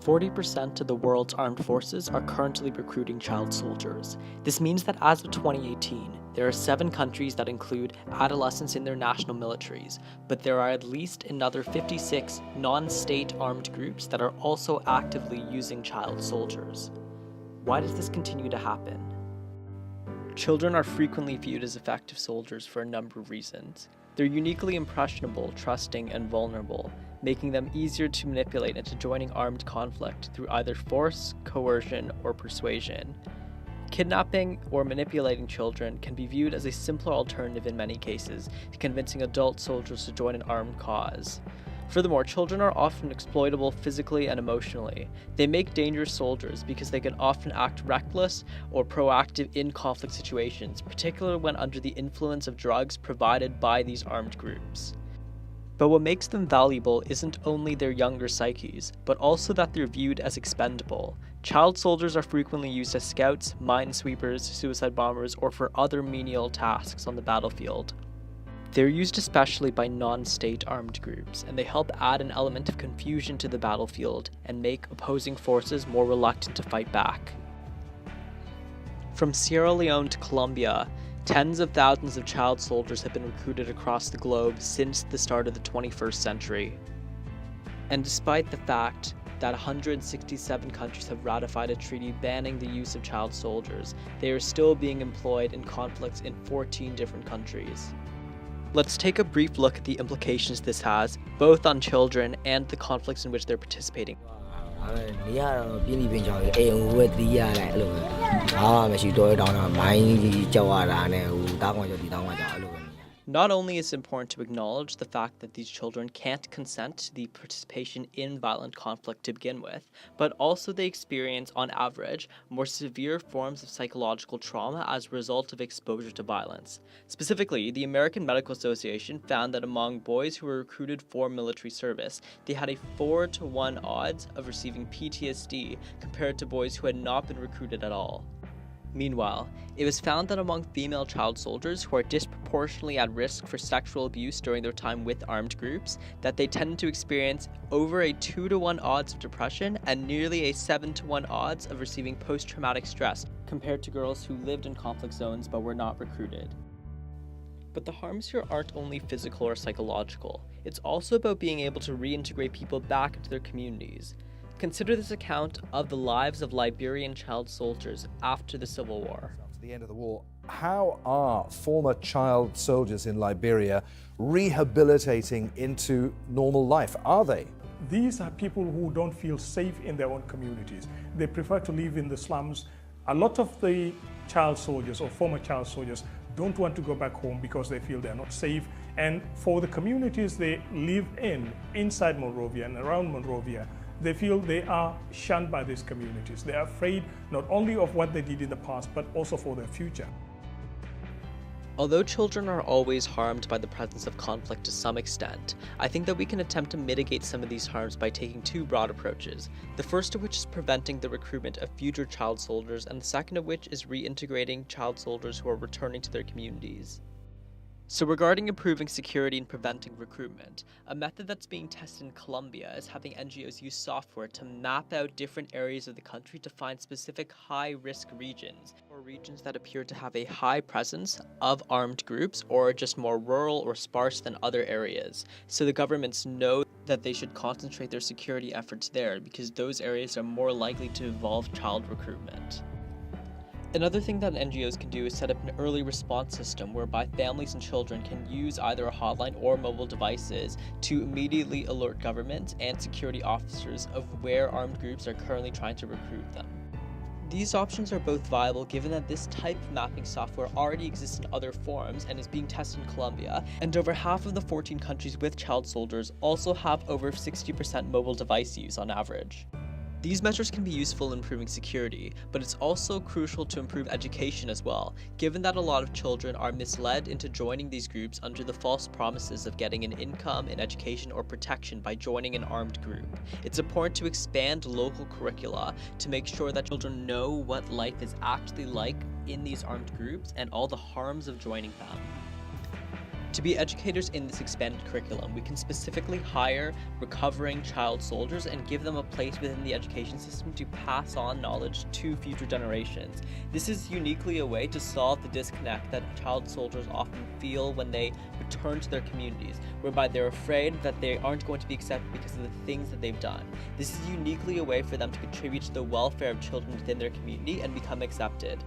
40% of the world's armed forces are currently recruiting child soldiers. This means that as of 2018, there are 7 countries that include adolescents in their national militaries, but there are at least another 56 non-state armed groups that are also actively using child soldiers. Why does this continue to happen? Children are frequently viewed as effective soldiers for a number of reasons. They're uniquely impressionable, trusting, and vulnerable, making them easier to manipulate into joining armed conflict through either force, coercion, or persuasion. Kidnapping or manipulating children can be viewed as a simpler alternative in many cases to convincing adult soldiers to join an armed cause. Furthermore, children are often exploitable physically and emotionally. They make dangerous soldiers because they can often act reckless or proactive in conflict situations, particularly when under the influence of drugs provided by these armed groups. But what makes them valuable isn't only their younger psyches, but also that they're viewed as expendable. Child soldiers are frequently used as scouts, minesweepers, suicide bombers, or for other menial tasks on the battlefield. They're used especially by non-state armed groups, and they help add an element of confusion to the battlefield and make opposing forces more reluctant to fight back. From Sierra Leone to Colombia, tens of thousands of child soldiers have been recruited across the globe since the start of the 21st century. And despite the fact that 167 countries have ratified a treaty banning the use of child soldiers, they are still being employed in conflicts in 14 different countries. Let's take a brief look at the implications this has, both on children and the conflicts in which they're participating. Not only is it important to acknowledge the fact that these children can't consent to the participation in violent conflict to begin with, but also they experience, on average, more severe forms of psychological trauma as a result of exposure to violence. Specifically, the American Medical Association found that among boys who were recruited for military service, they had a 4-to-1 odds of receiving PTSD compared to boys who had not been recruited at all. Meanwhile, it was found that among female child soldiers who are disproportionately at risk for sexual abuse during their time with armed groups, that they tended to experience over a 2-to-1 odds of depression and nearly a 7-to-1 odds of receiving post-traumatic stress compared to girls who lived in conflict zones but were not recruited. But the harms here aren't only physical or psychological. It's also about being able to reintegrate people back into their communities. Consider this account of the lives of Liberian child soldiers after the Civil War. After the end of the war, how are former child soldiers in Liberia rehabilitating into normal life? Are they? These are people who don't feel safe in their own communities. They prefer to live in the slums. A lot of the child soldiers or former child soldiers don't want to go back home because they feel they're not safe. And for the communities they live in, inside Monrovia and around Monrovia, they feel they are shunned by these communities. They are afraid not only of what they did in the past, but also for their future. Although children are always harmed by the presence of conflict to some extent, I think that we can attempt to mitigate some of these harms by taking 2 broad approaches. The first of which is preventing the recruitment of future child soldiers, and the second of which is reintegrating child soldiers who are returning to their communities. So regarding improving security and preventing recruitment, a method that's being tested in Colombia is having NGOs use software to map out different areas of the country to find specific high-risk regions, or regions that appear to have a high presence of armed groups or are just more rural or sparse than other areas. So the governments know that they should concentrate their security efforts there because those areas are more likely to involve child recruitment. Another thing that NGOs can do is set up an early response system whereby families and children can use either a hotline or mobile devices to immediately alert government and security officers of where armed groups are currently trying to recruit them. These options are both viable given that this type of mapping software already exists in other forms and is being tested in Colombia, and over half of the 14 countries with child soldiers also have over 60% mobile device use on average. These measures can be useful in improving security, but it's also crucial to improve education as well, given that a lot of children are misled into joining these groups under the false promises of getting an income, an education, or protection by joining an armed group. It's important to expand local curricula to make sure that children know what life is actually like in these armed groups and all the harms of joining them. To be educators in this expanded curriculum, we can specifically hire recovering child soldiers and give them a place within the education system to pass on knowledge to future generations. This is uniquely a way to solve the disconnect that child soldiers often feel when they return to their communities, whereby they're afraid that they aren't going to be accepted because of the things that they've done. This is uniquely a way for them to contribute to the welfare of children within their community and become accepted.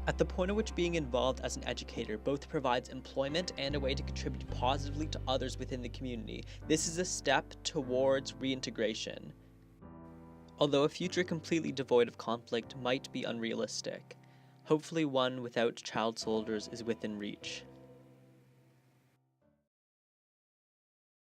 At the point at which being involved as an educator both provides employment and a way to contribute positively to others within the community, this is a step towards reintegration. Although a future completely devoid of conflict might be unrealistic, hopefully one without child soldiers is within reach.